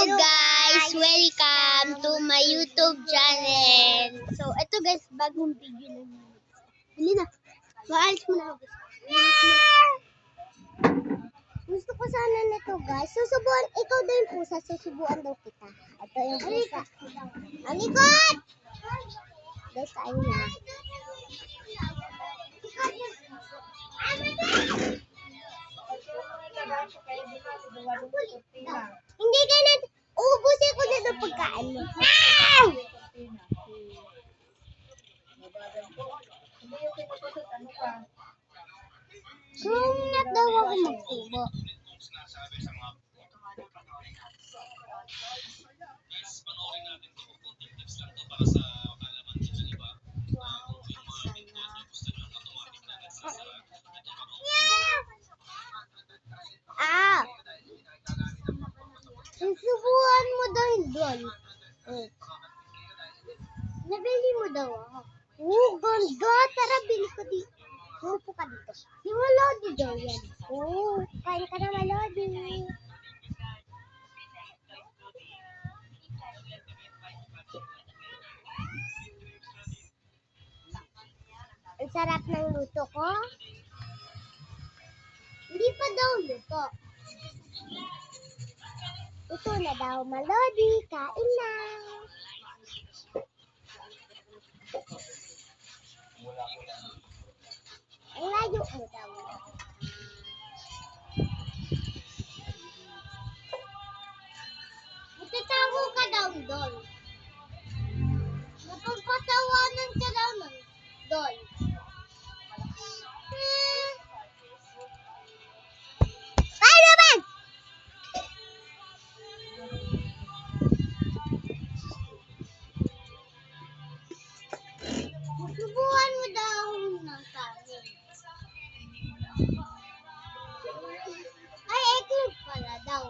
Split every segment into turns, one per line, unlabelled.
guys! Welcome to my YouTube channel. So, ito guys, bagong video na yun. Dali na. Maalis mo na ako. Gusto ko sana nito guys. Susubuan, ikaw daw yung pusa. Susubuan daw kita. Ito yung pusa. Alikot! Guys, ayun na. Hindi ka na. Uubusin ko na ng pagkaan mo. Kung not daw ako magsubo. Susubuan mo daw yung doll. Nabili mo daw ako. Oh, ganda. Tara, bili ko dito. Upo ka dito. Yung Melody daw yan. Oh, kain ka na Melody. Ang sarap ng luto ko. Hindi pa daw luto. Ito na daw, Melody. Kain na. Ang layo mo daw. Matatawa ka daw doon. Napagpatawanan ka daw doon. Ay naman! Subuhan mo daw ng kanin. Ay, egg pala daw.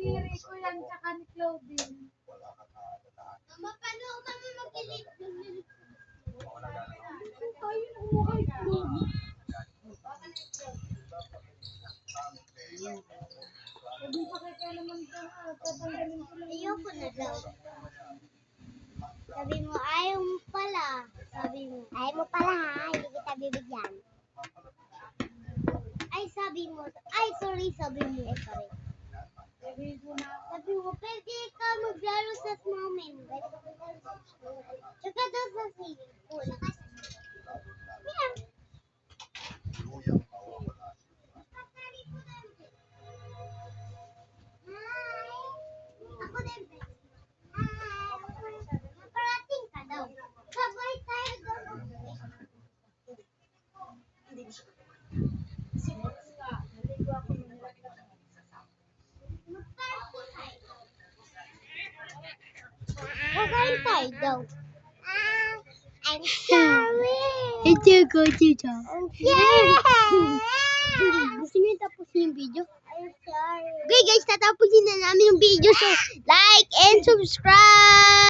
Nilari ko yan tsaka ni Claudine.
Mama, paano kami mag-ilit?
Tayo na umuhay ko. Sabi pa kaya naman ka, tatanggalin ko lang.
Ayoko na daw. Sabi mo, ayaw mo pala. Sabi mo, ayaw mo pala ha, hindi kita bibigyan. Ay, sabi mo, ay, sorry, sabi mo, sorry. Sabi mo, pwede ka maglaro sa snowman. Tsaka daw sa swimming pool. Meow. Ako din. Nakarating ka daw. Sabay tayo daw. Kakain tayo daw. I'm sorry. Ito ko, tita. I'm sorry. Gusto niyo tapusin yung video? I'm sorry. Okay guys, tatapusin na namin yung video. So, like and subscribe.